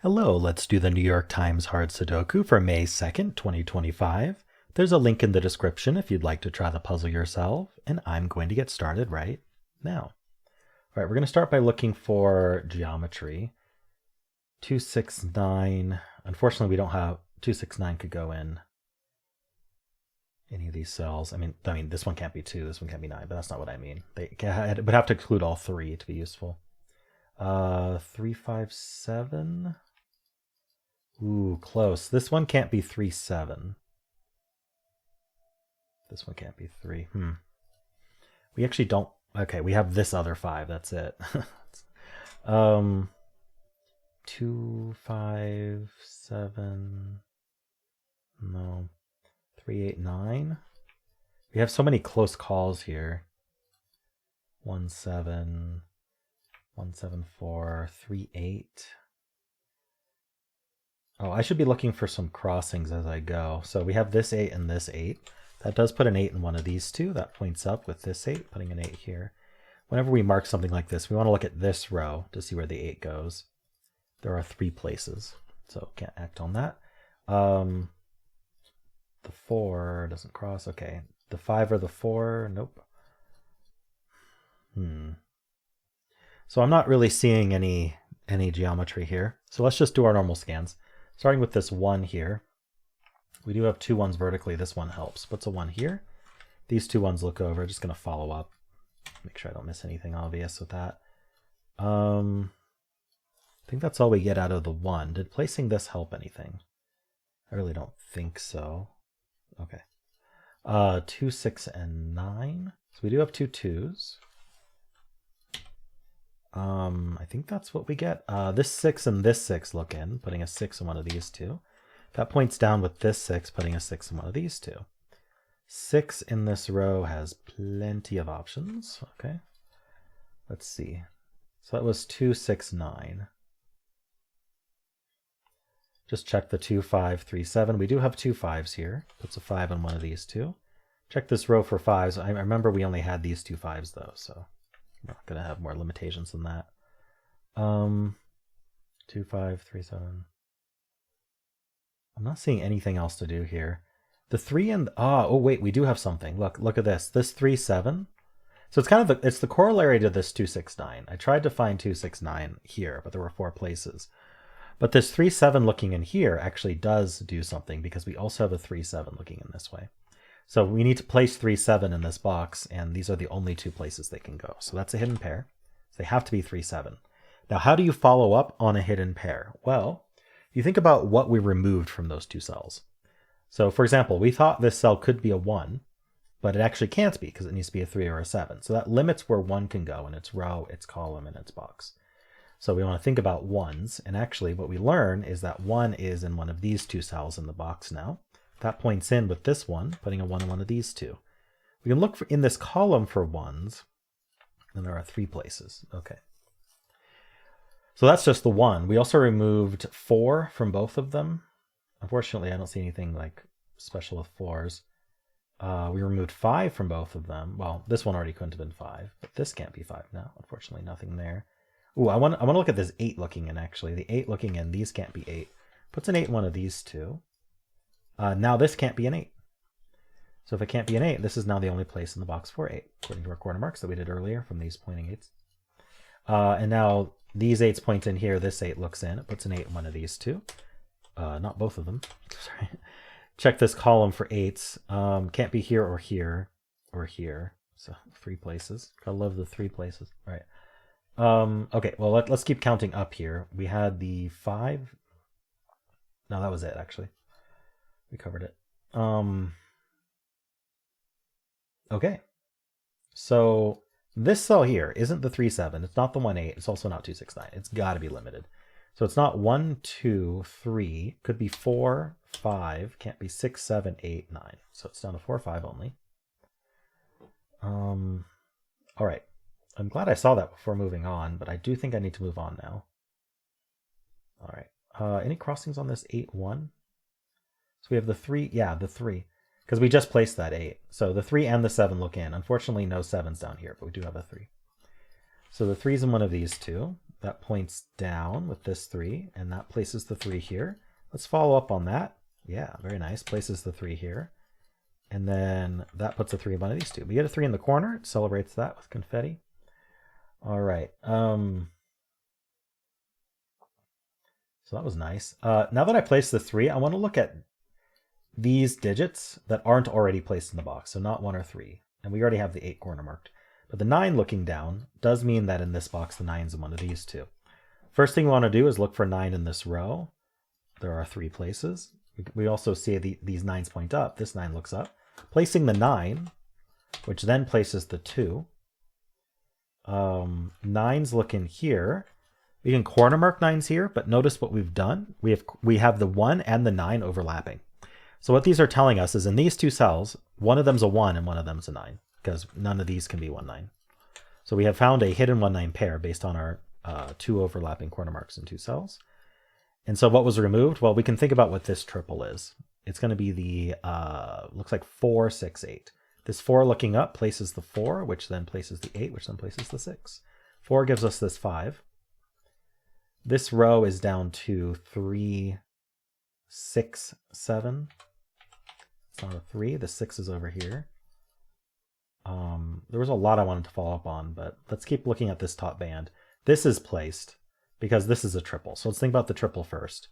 Hello, let's do the New York Times Hard Sudoku for May 2nd, 2025. There's a link in the description if you'd like to try the puzzle yourself, and I'm going to get started right now. All right, we're going to start by looking for geometry. 269, unfortunately we don't have, 269 could go in any of these cells. I mean, this one can't be 2, this one can't be 9, but that's not what I mean. They would have to include all 3 to be useful. 357. Ooh, close. This one can't be 3-7. This one can't be 3. We actually don't. Okay, we have this other 5. That's it. 2, 5, 7. No. 3, 8, 9. We have so many close calls here. 1, 7. 1, 7, 4. 3, 8. Oh, I should be looking for some crossings as I go. So we have this 8 and this 8. That does put an 8 in one of these two. That points up with this 8, putting an 8 here. Whenever we mark something like this, we want to look at this row to see where the 8 goes. There are 3 places, so can't act on that. The 4 doesn't cross. Okay, the 5 or the 4, nope. So I'm not really seeing any geometry here. So let's just do our normal scans. Starting with this 1 here. We do have 2 1s vertically. This one helps. What's a 1 here? These 2 1s look over. Just going to follow up. Make sure I don't miss anything obvious with that. I think that's all we get out of the 1. Did placing this help anything? I really don't think so. Okay. 2, 6, and 9. So we do have 2 2s. I think that's what we get. This 6 and this 6 look in, putting a 6 in one of these two. That points down with this 6, putting a 6 in one of these two. 6 in this row has plenty of options. Okay. Let's see. So that was 2, 6, 9. Just check the 2, 5, 3, 7. We do have 2 5s here. Puts a 5 in one of these two. Check this row for 5s. I remember we only had these 2 5s though, so we're not going to have more limitations than that. 2, 5, 3, 7. I'm not seeing anything else to do here. The 3 and oh wait, we do have something. Look at this. This 3, 7. So it's kind of it's the corollary to this 2, 6, 9. I tried to find 2, 6, 9 here, but there were 4 places. But this 3, 7 looking in here actually does do something because we also have a 3, 7 looking in this way. So we need to place 3, 7 in this box, and these are the only 2 places they can go. So that's a hidden pair. So they have to be 3, 7. Now, how do you follow up on a hidden pair? Well, you think about what we removed from those 2 cells. So for example, we thought this cell could be a 1, but it actually can't be because it needs to be a 3 or a 7. So that limits where 1 can go in its row, its column, and its box. So we want to think about 1s, and actually what we learn is that 1 is in one of these 2 cells in the box now. That points in with this one, putting a 1 in one of these 2. We can look in this column for 1s, and there are 3 places. Okay. So that's just the 1. We also removed 4 from both of them. Unfortunately, I don't see anything like special with 4s. We removed 5 from both of them. Well, this one already couldn't have been 5, but this can't be 5 now. Unfortunately, nothing there. Ooh, I want to look at this 8 looking in, actually. The 8 looking in, these can't be 8. Puts an 8 in one of these 2. Now this can't be an 8. So if it can't be an 8, this is now the only place in the box for 8, according to our corner marks that we did earlier from these pointing 8s. And now these 8s point in here. This 8 looks in. It puts an 8 in one of these 2. Not both of them. Sorry. Check this column for 8s. Can't be here or here or here. So 3 places. Gotta love the 3 places. All right. Okay, well, let's keep counting up here. We had the 5. No, that was it, actually. We covered it. Okay. So this cell here isn't the 3, 7. It's not the 1, 8. It's also not 2, 6, 9. It's got to be limited. So it's not 1, 2, 3. Could be 4, 5. Can't be 6, 7, 8, 9. So it's down to 4, 5 only. All right. I'm glad I saw that before moving on, but I do think I need to move on now. All right. Any crossings on this 8, 1? So we have the 3. Yeah, the 3. Because we just placed that 8. So the 3 and the 7 look in. Unfortunately, no 7s down here, but we do have a 3. So the 3's in one of these two. That points down with this 3, and that places the 3 here. Let's follow up on that. Yeah, very nice. Places the 3 here. And then that puts a 3 in one of these two. We get a 3 in the corner. It celebrates that with confetti. All right. So that was nice. Now that I placed the 3, I want to look at these digits that aren't already placed in the box. So not 1 or 3. And we already have the 8 corner marked. But the 9 looking down does mean that in this box, the 9's in one of these two. First thing we want to do is look for 9 in this row. There are 3 places. We also see these 9's point up. This 9 looks up. Placing the 9, which then places the 2. 9's looking here. We can corner mark 9's here, but notice what we've done. We have the 1 and the 9 overlapping. So what these are telling us is in these two cells, one of them's a 1 and one of them's a 9, because none of these can be 1, 9. So we have found a hidden 1, 9 pair based on our 2 overlapping corner marks in 2 cells. And so what was removed? Well, we can think about what this triple is. It's going to be the, looks like 4, 6, 8. This 4 looking up places the 4, which then places the 8, which then places the 6. 4 gives us this 5. This row is down to 3, 6, 7. It's not a 3. The 6 is over here. There was a lot I wanted to follow up on, but let's keep looking at this top band. This is placed because this is a triple. So let's think about the triple first.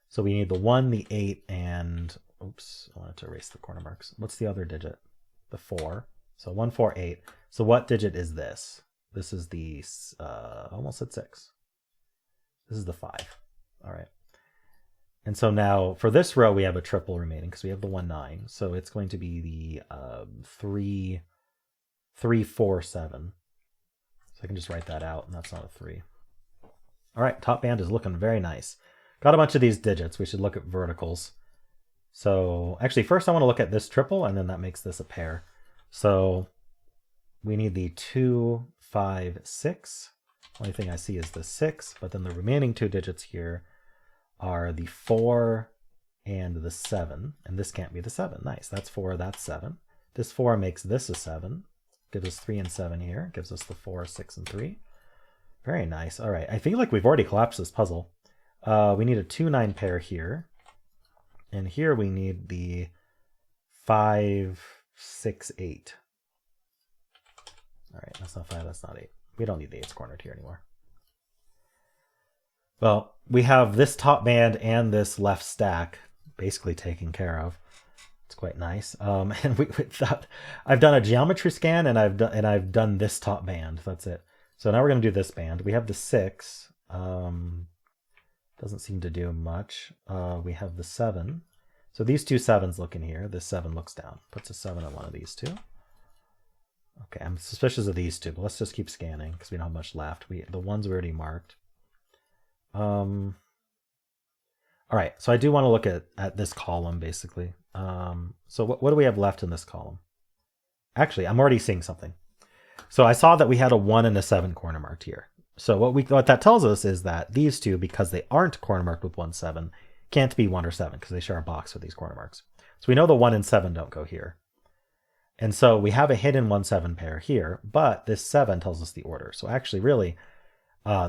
So we need the 1, the 8, and... Oops, I wanted to erase the corner marks. What's the other digit? The 4. So 1, 4, 8. So what digit is this? This is the... almost at 6. This is the 5. All right. And so now for this row, we have a triple remaining because we have the 1, 9. So it's going to be the 3, 4, 7. So I can just write that out, and that's not a 3. All right, top band is looking very nice. Got a bunch of these digits. We should look at verticals. So actually, first I want to look at this triple, and then that makes this a pair. So we need the 2, 5, 6. Only thing I see is the 6, but then the remaining 2 digits here are the 4 and the 7, and this can't be the 7. Nice, that's 4, that's 7. This 4 makes this a 7. Gives us 3 and 7 here. Gives us the 4, 6, and 3. Very nice. All right, I feel like we've already collapsed this puzzle. We need a 2, 9 pair here. And here we need the 5, 6, 8. All right, that's not 5, that's not 8. We don't need the 8s cornered here anymore. Well, we have this top band and this left stack basically taken care of. It's quite nice. And we thought, I've done a geometry scan and I've done this top band. That's it. So now we're going to do this band. We have the 6. Doesn't seem to do much. We have the 7. So these 2 7s look in here. This 7 looks down. Puts a 7 on one of these 2. Okay, I'm suspicious of these 2, but let's just keep scanning because we don't have much left. The ones we already marked. All right, so I do want to look at this column basically. So what do we have left in this column? Actually, I'm already seeing something. So I saw that we had a 1 and a 7 corner marked here. So what that tells us is that these 2, because they aren't corner marked with 1, 7, can't be 1 or 7 because they share a box with these corner marks. So we know the 1 and 7 don't go here. And so we have a hidden 1, 7 pair here, but this 7 tells us the order. So actually, really,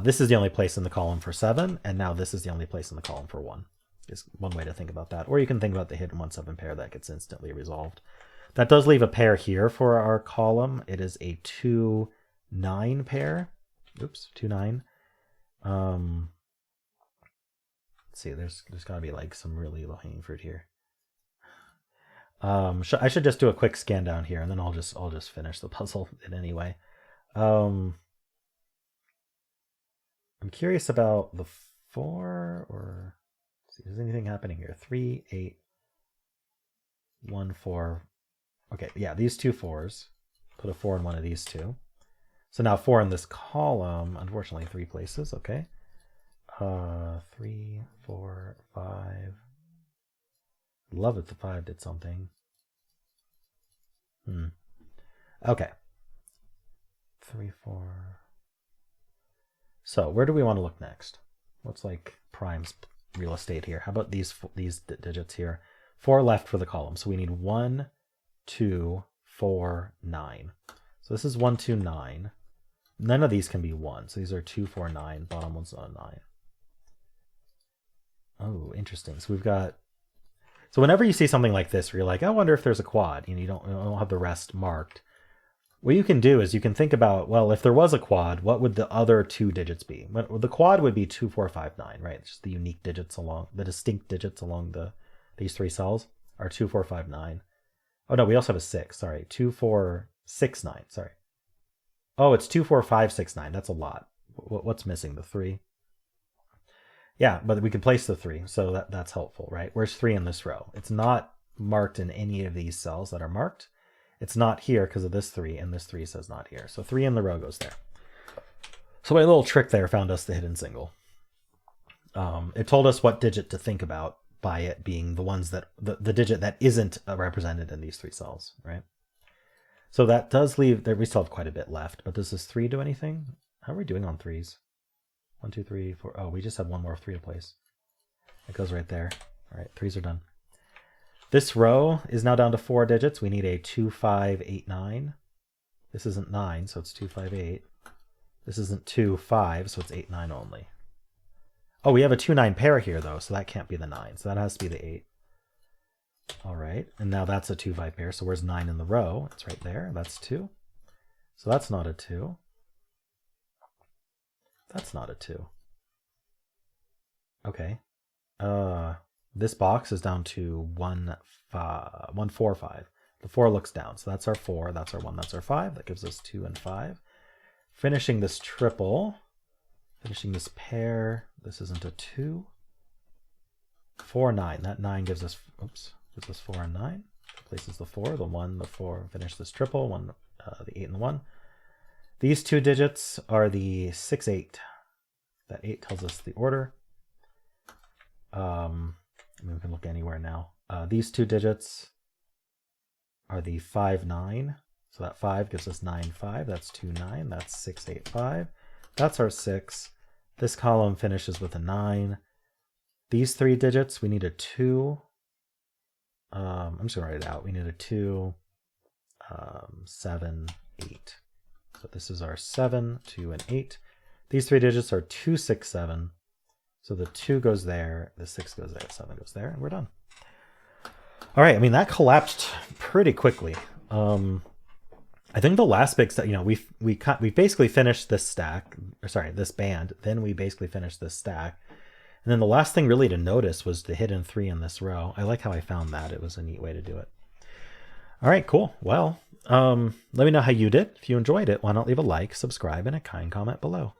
this is the only place in the column for 7, and now this is the only place in the column for 1. Is one way to think about that. Or you can think about the hidden 1, 7 pair that gets instantly resolved. That does leave a pair here for our column. It is a 2, 9 pair. Oops, 2, 9. Let's see, there's got to be like some really low-hanging fruit here. I should just do a quick scan down here, and then I'll just finish the puzzle in any way. I'm curious about the 4, or let's see, is anything happening here? 3, 8, 1, 4. Okay, yeah, these 2 4s. Put a 4 in one of these 2. So now 4 in this column, unfortunately 3 places, okay. 3, 4, 5. Love it, the 5 did something. Okay. 3, 4. So where do we want to look next? What's like Prime's real estate here? How about these digits here? 4 left for the column. So we need 1, 2, 4, 9. So this is 1, 2, 9. none of these can be 1. So these are 2, 4, 9. Bottom one's a 9. Oh, interesting. So we've got... So whenever you see something like this where you're like, I wonder if there's a quad, you don't have the rest marked. What you can do is you can think about, well, if there was a quad, what would the other 2 digits be? Well, the quad would be 2, 4, 5, 9, right? It's just the unique digits along, the distinct digits along these 3 cells are 2, 4, 5, 9. Oh no, we also have a 6, sorry. 2, 4, 6, 9, sorry. Oh, it's 2, 4, 5, 6, 9. That's a lot. What's missing? The 3? Yeah, but we can place the 3, so that's helpful, right? Where's 3 in this row? It's not marked in any of these cells that are marked. It's not here because of this 3, and this 3 says not here. So 3 in the row goes there. So my little trick there found us the hidden single. It told us what digit to think about by it being the ones that the digit that isn't represented in these 3 cells, right? So that does leave there. We still have quite a bit left, but does this 3 do anything? How are we doing on 3s? 1, 2, 3, 4. Oh, we just have one more 3 to place. It goes right there. All right, 3s are done. This row is now down to 4 digits. We need a 2, 5, 8, 9. This isn't 9, so it's 2, 5, 8. This isn't 2, 5, so it's 8, 9 only. Oh, we have a 2, 9 pair here, though, so that can't be the 9. So that has to be the 8. All right, and now that's a 2, 5 pair. So where's 9 in the row? It's right there. That's 2. So that's not a 2. That's not a 2. Okay. This box is down to 1, 4, 5. The 4 looks down, so that's our 4, that's our 1, that's our 5. That gives us 2 and 5. Finishing this triple, finishing this pair. This isn't a 2. 4, 9. That 9 gives us, gives us 4 and 9. Places the 4, the 1, the 4. Finish this triple, the 8 and the 1. These 2 digits are the 6, 8. That 8 tells us the order. I mean, we can look anywhere now. These 2 digits are the 5, 9. So that 5 gives us 9, 5. That's 2, 9. That's 6, 8, 5. That's our 6. This column finishes with a 9. These 3 digits, we need a 2. I'm just going to write it out. We need a 2, 7, 8. So this is our 7, 2, and 8. These 3 digits are 2, 6, 7. So the 2 goes there, the 6 goes there, 7 goes there, and we're done. All right, I mean, that collapsed pretty quickly. I think the last big step, we basically finished this stack, or sorry, this band, then we basically finished this stack. And then the last thing really to notice was the hidden 3 in this row. I like how I found that. It was a neat way to do it. All right, cool. Well, let me know how you did. If you enjoyed it, why not leave a like, subscribe, and a kind comment below.